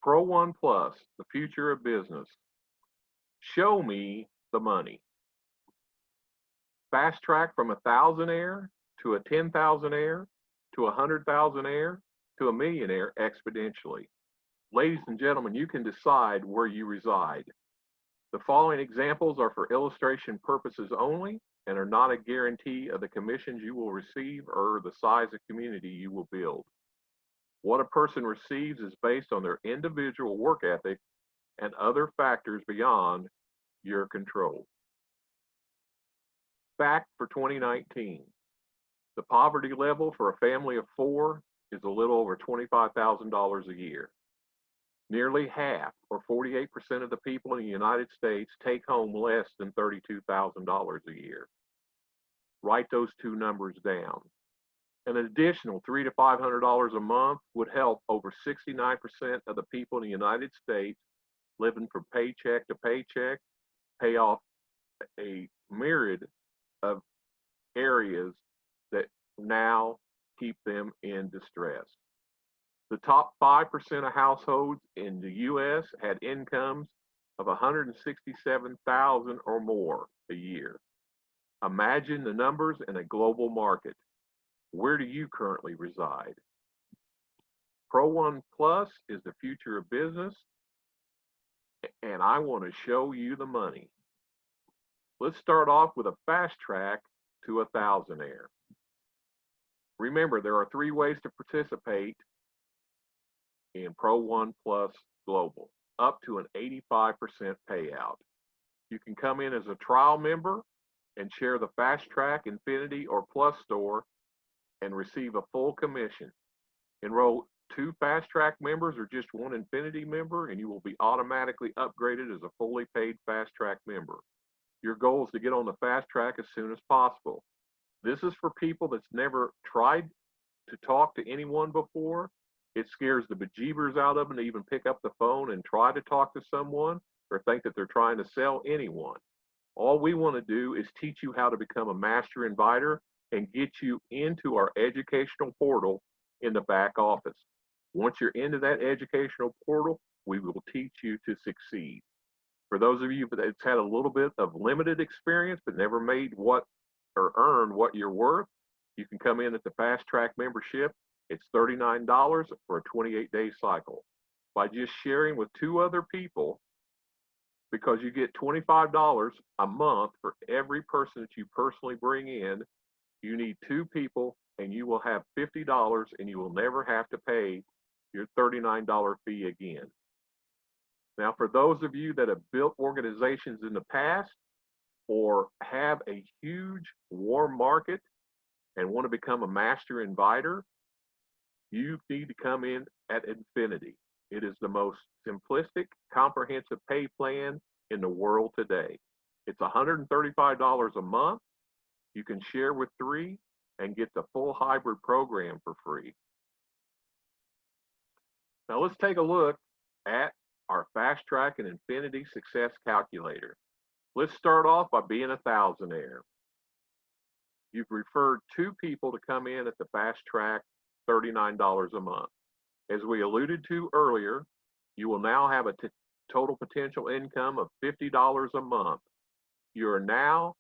Pro One Plus, the future of business. Show me the money. Fast track from a THOUSAND-AIRE to a 10,000-AIRE to a 100,000-AIRE to a millionaire exponentially. Ladies and gentlemen, you can decide where you reside. The following examples are for illustration purposes only and are not a guarantee of the commissions you will receive or the size of community you will build. What a person receives is based on their individual work ethic and other factors beyond your control. Fact for 2019. The poverty level for a family of 4 is a little over $25,000 a year. Nearly half, or 48% of the people in the United States take home less than $32,000 a year. Write those two numbers down. An additional $300 to $500 a month would help over 69% of the people in the United States living from paycheck to paycheck pay off a myriad of areas that now keep them in distress. The top 5% of households in the U.S. had incomes of $167,000 or more a year. Imagine the numbers in a global market. Where do you currently reside? Pro One Plus is the future of business, and I want to show you the money. Let's start off with a fast track to a THOUSAND-AIRE. Remember, there are 3 ways to participate in Pro One Plus Global, up to an 85% payout. You can come in as a trial member and share the Fast Track, Infinity, or Plus store and receive a full commission. Enroll 2 Fast Track members or just 1 Infinity member, and you will be automatically upgraded as a fully paid Fast Track member. Your goal is to get on the Fast Track as soon as possible. This is for people that's never tried to talk to anyone before. It scares the bejeebers out of them to even pick up the phone and try to talk to someone or think that they're trying to sell anyone. All we want to do is teach you how to become a master inviter and get you into our educational portal in the back office. Once you're into that educational portal, we will teach you to succeed. For those of you that's had a little bit of limited experience but never made what or earned what you're worth, you can come in at the Fast Track membership. It's $39 for a 28-day cycle. By just sharing with 2 other people, because you get $25 a month for every person that you personally bring in, you need 2 people and you will have $50 and you will never have to pay your $39 fee again. Now, for those of you that have built organizations in the past or have a huge warm market and want to become a master inviter, you need to come in at Infinity. It is the most simplistic, comprehensive pay plan in the world today. It's $135 a month. You can share with 3 and get the full hybrid program for free. Now let's take a look at our Fast Track and Infinity Success Calculator. Let's start off by being a THOUSAND-AIRE. You've referred 2 people to come in at the Fast Track, $39 a month. As we alluded to earlier, you will now have a total potential income of $50 a month. You are now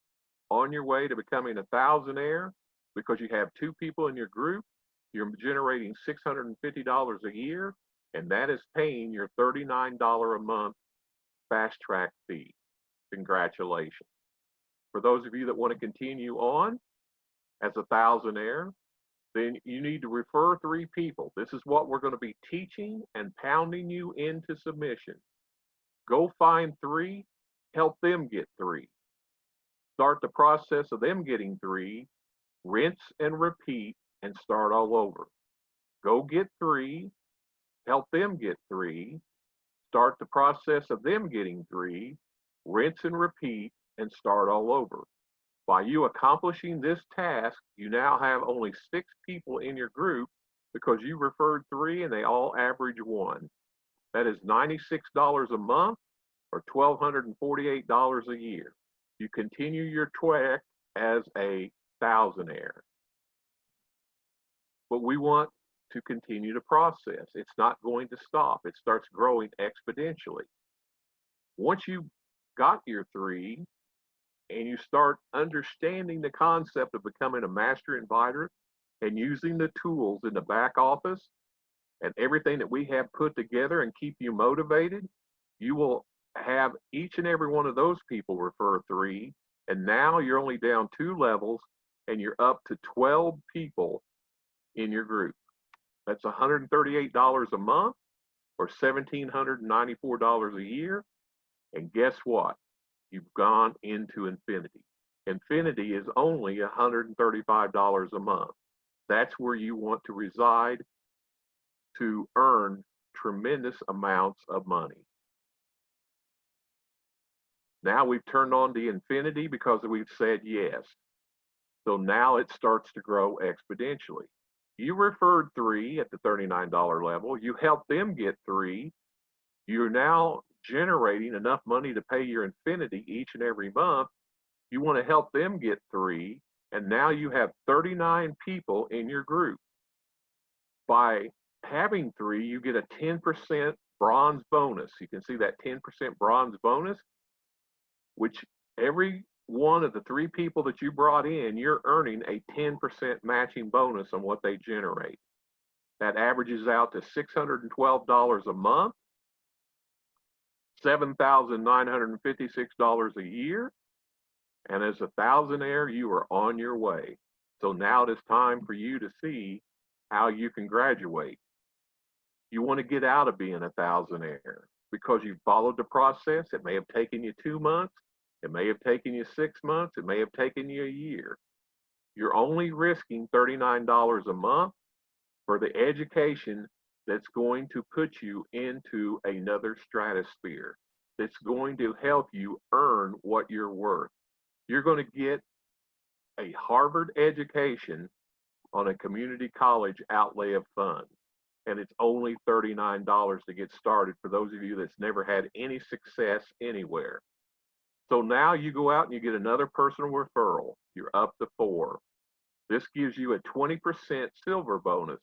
on your way to becoming a THOUSAND-AIRE because you have 2 people in your group. You're generating $650 a year, and that is paying your $39 a month Fast Track fee. Congratulations. For those of you that want to continue on as a THOUSAND-AIRE, then you need to refer 3 people. This is what we're going to be teaching and pounding you into submission. Go find 3, help them get 3. Start the process of them getting 3, rinse and repeat, and start all over. Go get 3, help them get 3, start the process of them getting 3, rinse and repeat, and start all over. By you accomplishing this task, you now have only 6 people in your group because you referred 3 and they all average 1. That is $96 a month or $1,248 a year. You continue your track as a THOUSAND-AIRE. But we want to continue to process. It's not going to stop. It starts growing exponentially. Once you got your 3 and you start understanding the concept of becoming a master inviter and using the tools in the back office and everything that we have put together and keep you motivated, you will have each and every one of those people refer 3. And now you're only down 2 levels and you're up to 12 people in your group. That's $138 a month or $1,794 a year. And guess what? You've gone into infinity. Infinity is only $135 a month. That's where you want to reside to earn tremendous amounts of money. Now we've turned on the infinity because we've said yes. So now it starts to grow exponentially. You referred 3 at the $39 level. You helped them get 3. You're now generating enough money to pay your infinity each and every month. You want to help them get 3. And now you have 39 people in your group. By having 3, you get a 10% bronze bonus. You can see that 10% bronze bonus, which every one of the 3 people that you brought in, you're earning a 10% matching bonus on what they generate. That averages out to $612 a month, $7,956 a year. And as a THOUSANDAIRE, you are on your way. So now it is time for you to see how you can graduate. You want to get out of being a THOUSANDAIRE because you followed the process. It may have taken you 2 months. It may have taken you 6 months. It may have taken you a year. You're only risking $39 a month for the education that's going to put you into another stratosphere, that's going to help you earn what you're worth. You're going to get a Harvard education on a community college outlay of funds. And it's only $39 to get started for those of you that's never had any success anywhere. So now you go out and you get another personal referral. You're up to 4. This gives you a 20% silver bonus.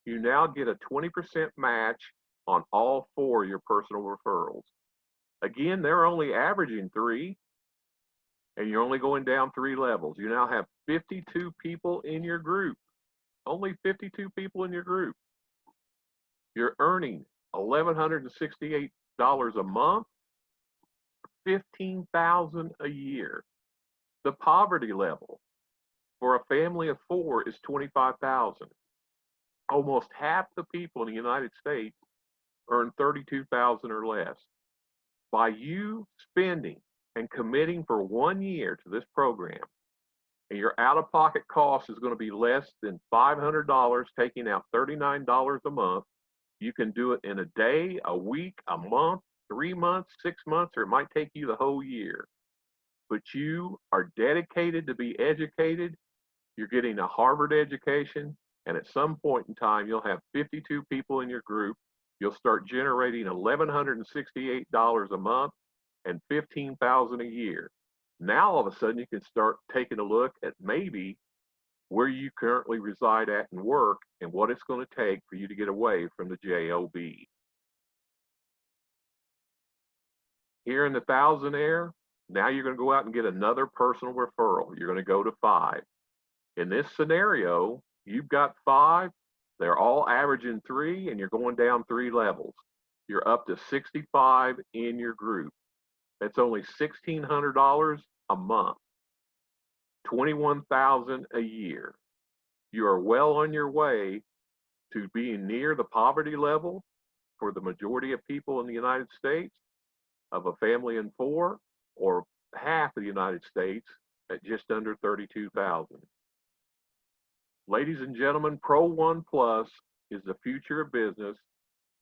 You now get a 20% match on all 4 of your personal referrals. Again, they're only averaging 3, and you're only going down 3 levels. You now have 52 people in your group. Only 52 people in your group. You're earning $1,168 a month, $15,000 a year. The poverty level for a family of 4 is $25,000. Almost half the people in the United States earn $32,000 or less. By you spending and committing for 1 year to this program, and your out-of-pocket cost is going to be less than $500, taking out $39 a month, you can do it in a day, a week, a month, 3 months, 6 months, or it might take you the whole year. But you are dedicated to be educated. You're getting a Harvard education, and at some point in time, you'll have 52 people in your group. You'll start generating $1,168 a month and $15,000 a year. Now, all of a sudden, you can start taking a look at maybe where you currently reside at and work and what it's going to take for you to get away from the JOB. Here in the THOUSANDAIRE, now you're going to go out and get another personal referral. You're going to go to 5. In this scenario, you've got 5. They're all averaging 3, and you're going down 3 levels. You're up to 65 in your group. That's only $1,600 a month, $21,000 a year. You are well on your way to being near the poverty level for the majority of people in the United States of a family of 4, or half of the United States at just under 32,000. Ladies and gentlemen, Pro 1 Plus is the future of business,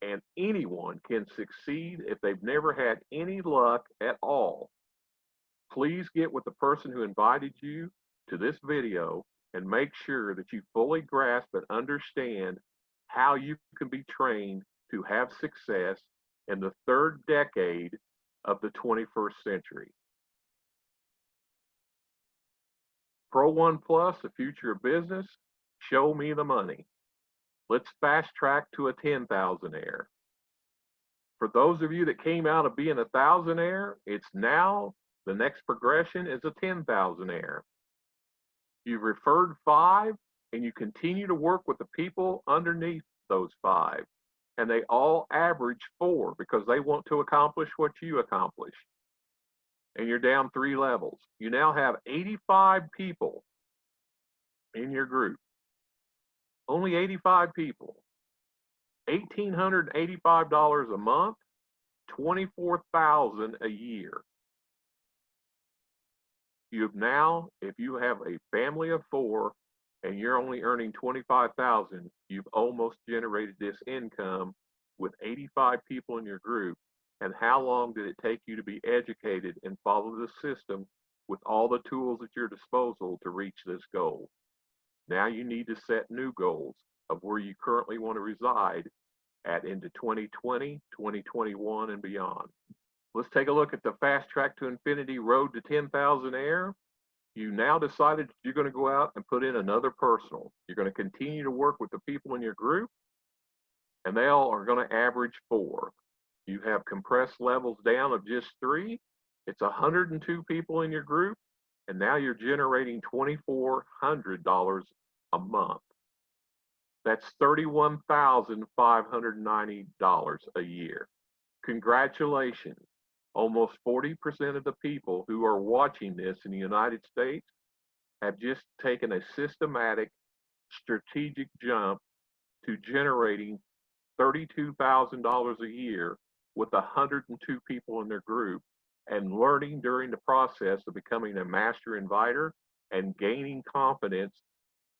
and anyone can succeed if they've never had any luck at all. Please get with the person who invited you to this video and make sure that you fully grasp and understand how you can be trained to have success in the 3rd decade of the 21st century. Pro 1 Plus, the future of business. Show me the money. Let's fast track to a 10,000-aire. For those of you that came out of being a 1,000-aire, it's now the next progression is a 10,000-aire. You've referred 5, and you continue to work with the people underneath those 5. And they all average 4 because they want to accomplish what you accomplish. And you're down 3 levels. You now have 85 people in your group. Only 85 people. $1,885 a month, $24,000 a year. You've now, if you have a family of 4 and you're only earning $25,000, you've almost generated this income with 85 people in your group. And how long did it take you to be educated and follow the system with all the tools at your disposal to reach this goal? Now you need to set new goals of where you currently want to reside at into 2020, 2021, and beyond. Let's take a look at the Fast Track to Infinity Road to 10,000-aire. You now decided you're going to go out and put in another personal. You're going to continue to work with the people in your group, and they all are going to average 4. You have compressed levels down of just 3. It's 102 people in your group, and now you're generating $2,400 a month. That's $31,590 a year. Congratulations. Almost 40% of the people who are watching this in the United States have just taken a systematic, strategic jump to generating $32,000 a year with 102 people in their group and learning during the process of becoming a master inviter and gaining confidence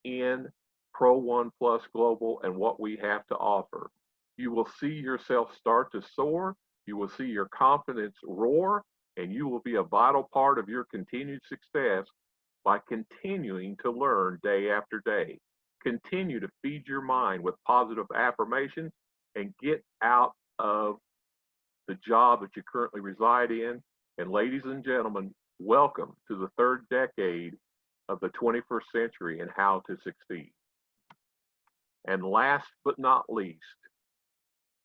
in Pro One Plus Global and what we have to offer. You will see yourself start to soar. You will see your confidence roar, and you will be a vital part of your continued success by continuing to learn day after day. Continue to feed your mind with positive affirmations and get out of the job that you currently reside in. And ladies and gentlemen, welcome to the 3rd decade of the 21st century and how to succeed. And last but not least,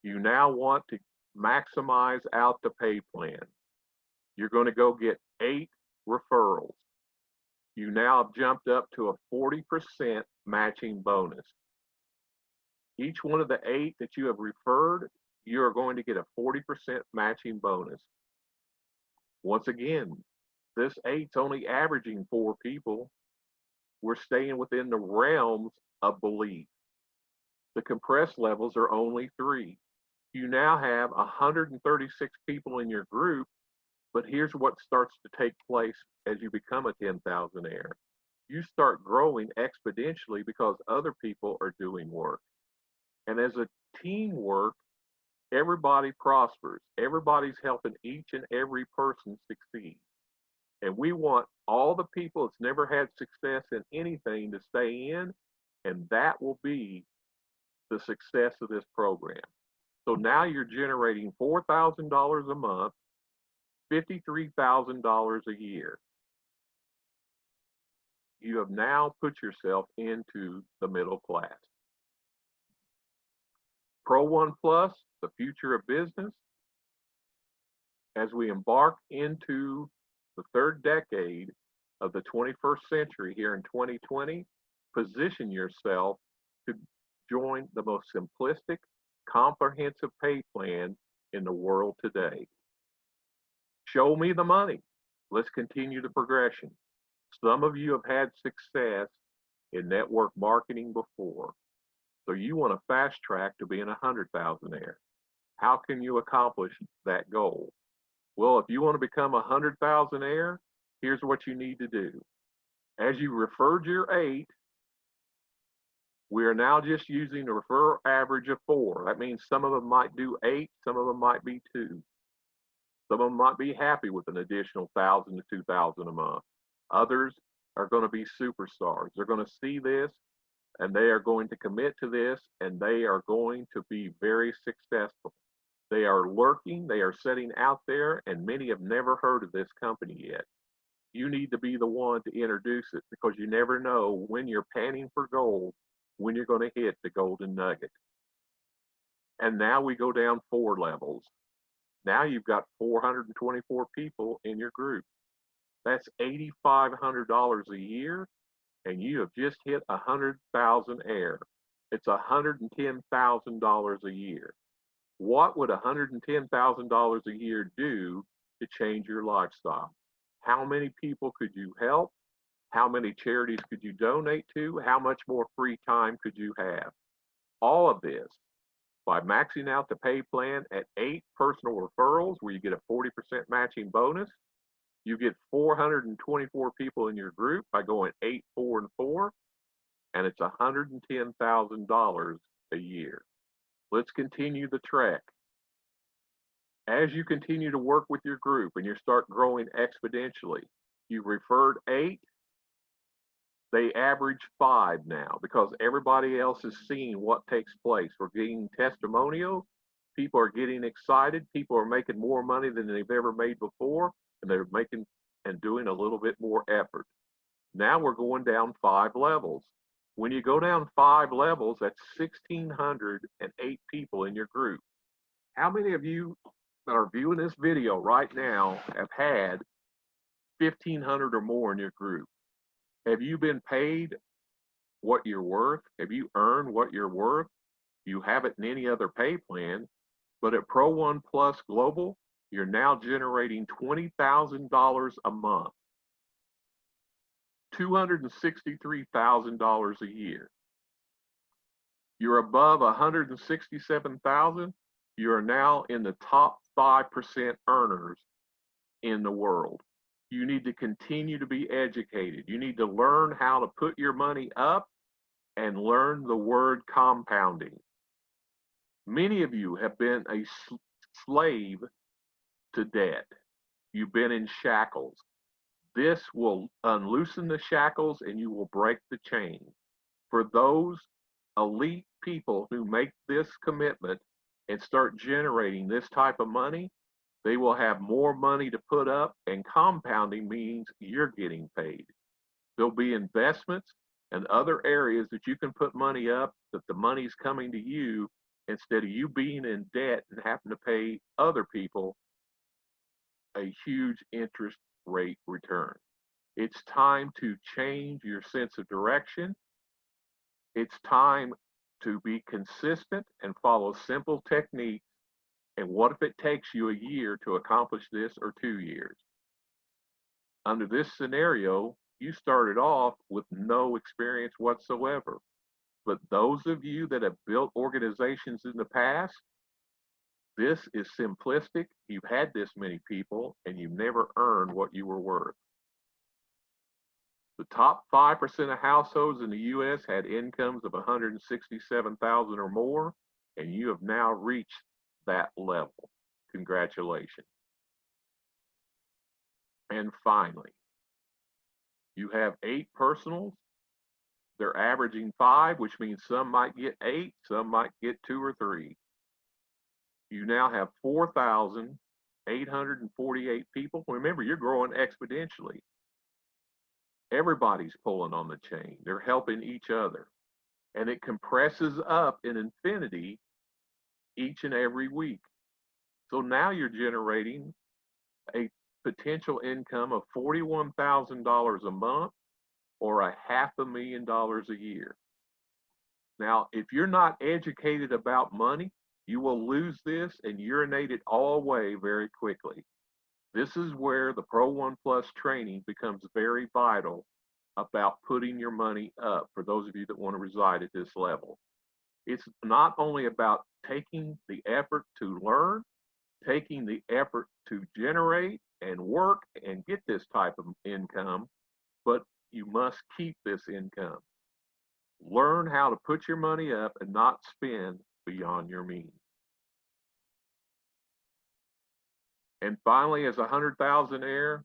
you now want to maximize out the pay plan. You're going to go get 8 referrals. You now have jumped up to a 40% matching bonus. Each one of the 8 that you have referred, you are going to get a 40% matching bonus. Once again, this 8's only averaging 4 people. We're staying within the realms of belief. The compressed levels are only 3. You now have 136 people in your group, but here's what starts to take place as you become a 10,000-aire. You start growing exponentially because other people are doing work. And as a teamwork, everybody prospers. Everybody's helping each and every person succeed. And we want all the people that's never had success in anything to stay in, and that will be the success of this program. So now you're generating $4,000 a month, $53,000 a year. You have now put yourself into the middle class. Pro One Plus, the future of business. As we embark into the 3rd decade of the 21st century here in 2020, position yourself to join the most simplistic, comprehensive pay plan in the world today. Show me the money. Let's continue the progression. Some of you have had success in network marketing before, so you want to fast track to being a 100,000-aire. How can you accomplish that goal? Well, if you want to become a 100,000-aire, here's what you need to do. As you referred your 8, we are now just using the referral average of 4. That means some of them might do 8, some of them might be 2. Some of them might be happy with an additional $1,000 to $2,000 a month. Others are going to be superstars. They're going to see this, and they are going to commit to this, and they are going to be very successful. They are lurking, they are sitting out there, and many have never heard of this company yet. You need to be the one to introduce it, because you never know when you're panning for gold when you're going to hit the golden nugget. And now we go down 4 levels. Now you've got 424 people in your group. That's $8,500 a year, and you have just hit 100,000-aire. It's $110,000 a year. What would $110,000 a year do to change your lifestyle? How many people could you help? How many charities could you donate to? How much more free time could you have? All of this by maxing out the pay plan at 8 personal referrals where you get a 40% matching bonus. You get 424 people in your group by going 8, 4, and 4, and it's $110,000 a year. Let's continue the trek. As you continue to work with your group and you start growing exponentially, you referred 8, they average 5 now because everybody else is seeing what takes place. We're getting testimonials. People are getting excited. People are making more money than they've ever made before, and they're making and doing a little bit more effort. Now we're going down 5 levels. When you go down 5 levels, that's 1,608 people in your group. How many of you that are viewing this video right now have had 1,500 or more in your group? Have you been paid what you're worth? Have you earned what you're worth? You haven't in any other pay plan, but at Pro One Plus Global, you're now generating $20,000 a month, $263,000 a year. You're above 167,000. You are now in the top 5% earners in the world. You need to continue to be educated. You need to learn how to put your money up and learn the word compounding. Many of you have been a slave to debt. You've been in shackles. This will unloosen the shackles and you will break the chain. For those elite people who make this commitment and start generating this type of money, they will have more money to put up, and compounding means you're getting paid. There'll be investments and other areas that you can put money up that the money's coming to you instead of you being in debt and having to pay other people a huge interest rate return. It's time to change your sense of direction. It's time to be consistent and follow simple techniques. And what if it takes you a year to accomplish this or 2 years? Under this scenario, you started off with no experience whatsoever. But those of you that have built organizations in the past, this is simplistic. You've had this many people and you've never earned what you were worth. The top 5% of households in the US had incomes of 167,000 or more, and you have now reached that level. Congratulations. And finally, you have 8 personals. They're averaging 5, which means some might get 8, some might get 2 or 3. You now have 4,848 people. Remember, you're growing exponentially. Everybody's pulling on the chain. They're helping each other. And it compresses up in infinity each and every week. So now you're generating a potential income of $41,000 a month or $500,000 a year. Now, if you're not educated about money, you will lose this and urinate it all away very quickly. This is where the Pro One Plus training becomes very vital about putting your money up for those of you that want to reside at this level. It's not only about taking the effort to learn, taking the effort to generate and work and get this type of income, but you must keep this income. Learn how to put your money up and not spend beyond your means. And finally, as a 100,000-aire,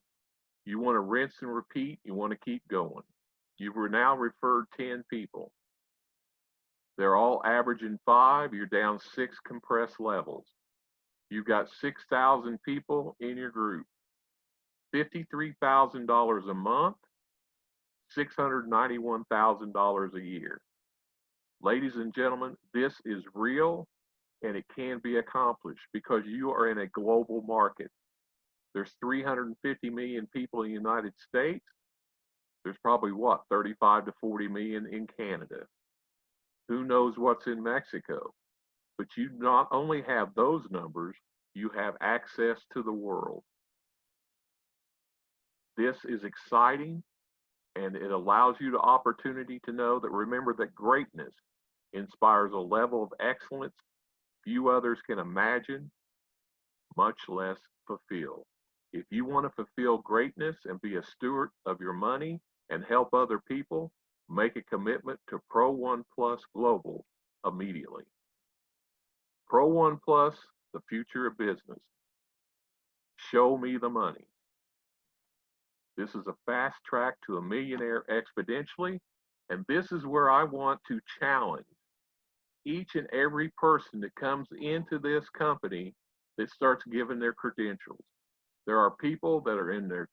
you want to rinse and repeat. You want to keep going. You've now referred 10 people. They're all averaging 5. You're down 6 compressed levels. You've got 6,000 people in your group. $53,000 a month, $691,000 a year. Ladies and gentlemen, this is real and it can be accomplished because you are in a global market. There's 350 million people in the United States. There's probably what, 35 to 40 million in Canada. Who knows what's in Mexico? But you not only have those numbers, you have access to the world. This is exciting and it allows you the opportunity to know that remember that greatness inspires a level of excellence few others can imagine, much less fulfill. If you want to fulfill greatness and be a steward of your money and help other people, make a commitment to Pro One Plus Global immediately. Pro One Plus, the future of business. Show me the money. This is a fast track to a millionaire exponentially, and this is where I want to challenge each and every person that comes into this company that starts giving their credentials. There are people that are in their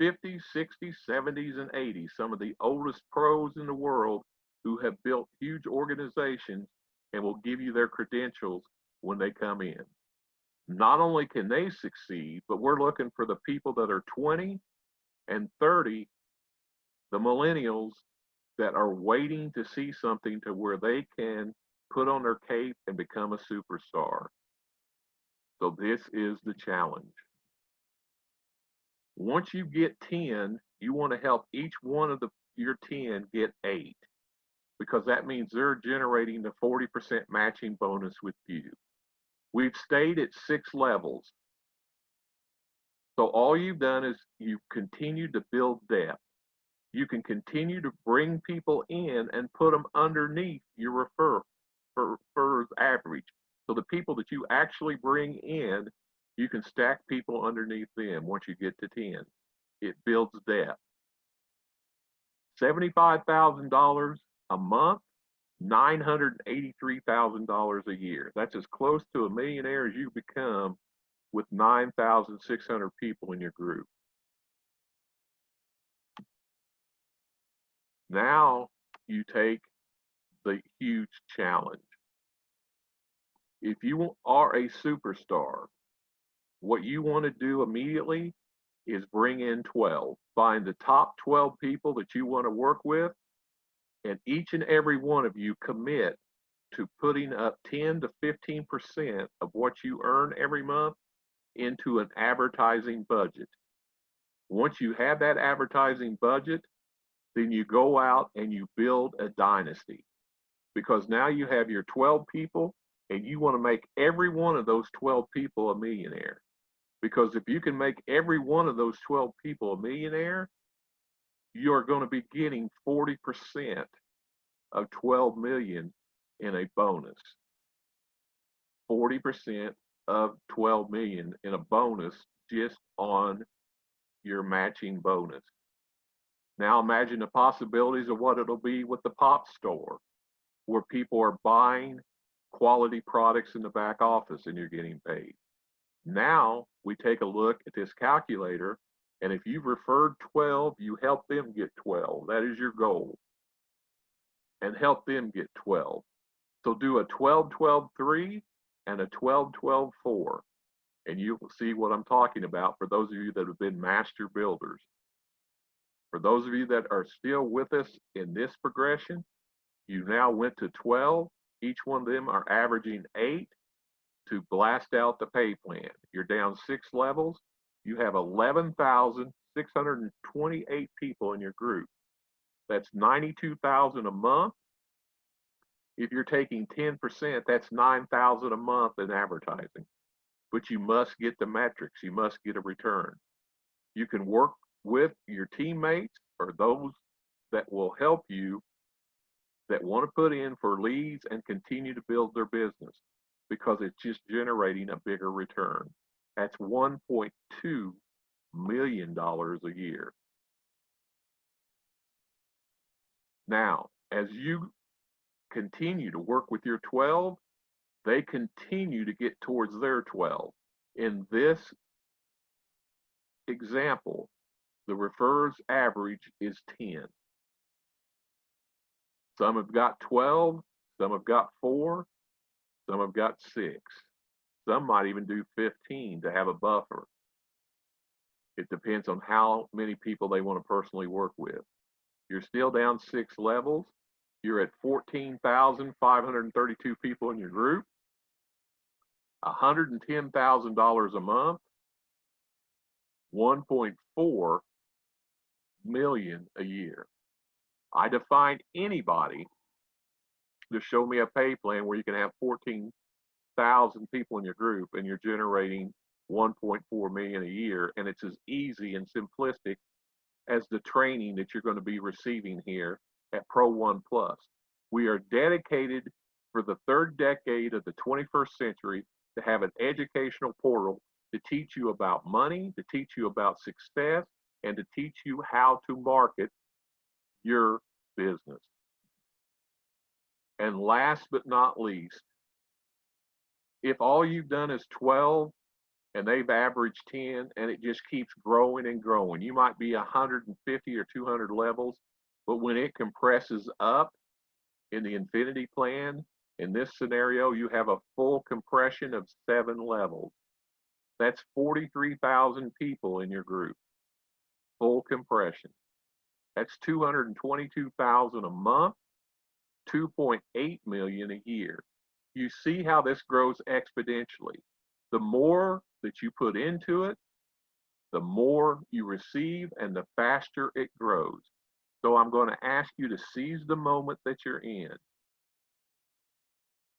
50s, 60s, 70s, and 80s, some of the oldest pros in the world who have built huge organizations and will give you their credentials when they come in. Not only can they succeed, but we're looking for the people that are 20 and 30, the millennials that are waiting to see something to where they can put on their cape and become a superstar. So this is the challenge. Once you get 10, you want to help each one of your 10 get 8, because that means they're generating the 40% matching bonus with you. We've stayed at 6 levels. So all you've done is you've continued to build depth. You can continue to bring people in and put them underneath your referrals average. So the people that you actually bring in, you can stack people underneath them once you get to 10. It builds depth. $75,000 a month, $983,000 a year. That's as close to a millionaire as you become with 9,600 people in your group. Now you take the huge challenge. If you are a superstar, what you want to do immediately is bring in 12. Find the top 12 people that you want to work with, and each and every one of you commit to putting up 10 to 15% of what you earn every month into an advertising budget. Once you have that advertising budget, then you go out and you build a dynasty, because now you have your 12 people and you want to make every one of those 12 people a millionaire. Because if you can make every one of those 12 people a millionaire, you're going to be getting 40% of 12 million in a bonus. 40% of 12 million in a bonus just on your matching bonus. Now imagine the possibilities of what it'll be with the pop store, where people are buying quality products in the back office and you're getting paid. Now we take a look at this calculator, and if you've referred 12, you help them get 12. That is your goal. And help them get 12. So do a 12-12-3 and a 12-12-4. And you will see what I'm talking about for those of you that have been master builders. For those of you that are still with us in this progression, you now went to 12. Each one of them are averaging 8 to blast out the pay plan. You're down 6 levels. You have 11,628 people in your group. That's 92,000 a month. If you're taking 10%, that's 9,000 a month in advertising. But you must get the metrics. You must get a return. You can work with your teammates or those that will help you that want to put in for leads and continue to build their business, because it's just generating a bigger return. That's $1.2 million a year. Now, as you continue to work with your 12, they continue to get towards their 12. In this example, the referrals average is 10. Some have got 12, Some have got 4, some have got 6. Some might even do 15 to have a buffer. It depends on how many people they want to personally work with. You're still down 6 levels. You're at 14,532 people in your group, $110,000 a month, 1.4 million a year. I define anybody to show me a pay plan where you can have 14,000 people in your group and you're generating 1.4 million a year, and it's as easy and simplistic as the training that you're going to be receiving here at Pro One Plus. We are dedicated for the 3rd decade of the 21st century to have an educational portal to teach you about money, to teach you about success, and to teach you how to market your business. And last but not least, if all you've done is 12 and they've averaged 10 and it just keeps growing and growing, you might be 150 or 200 levels, but when it compresses up in the infinity plan, in this scenario, you have a full compression of 7 levels. That's 43,000 people in your group, full compression. That's 222,000 a month, 2.8 million a year. You see how this grows exponentially. The more that you put into it, the more you receive and the faster it grows. So I'm going to ask you to seize the moment that you're in.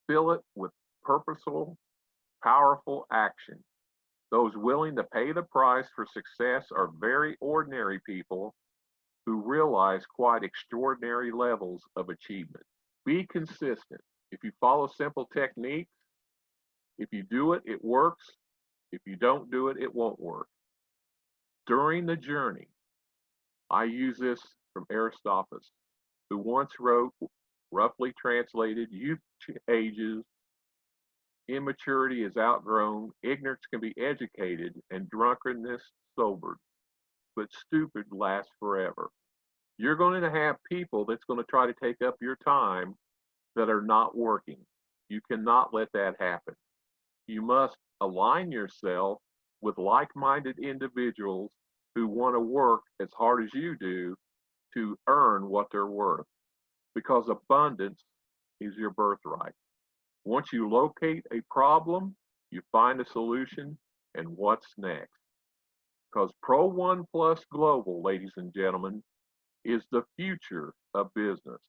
Fill it with purposeful, powerful action. Those willing to pay the price for success are very ordinary people who realize quite extraordinary levels of achievement. Be consistent. If you follow simple techniques, if you do it, it works. If you don't do it, it won't work. During the journey, I use this from Aristophus, who once wrote, roughly translated, youth ages, immaturity is outgrown, ignorance can be educated, and drunkenness sobered, but stupid lasts forever. You're going to have people that's going to try to take up your time that are not working. You cannot let that happen. You must align yourself with like-minded individuals who want to work as hard as you do to earn what they're worth, because abundance is your birthright. Once you locate a problem, you find a solution, and what's next? Because Pro One Plus Global, ladies and gentlemen, is the future of business.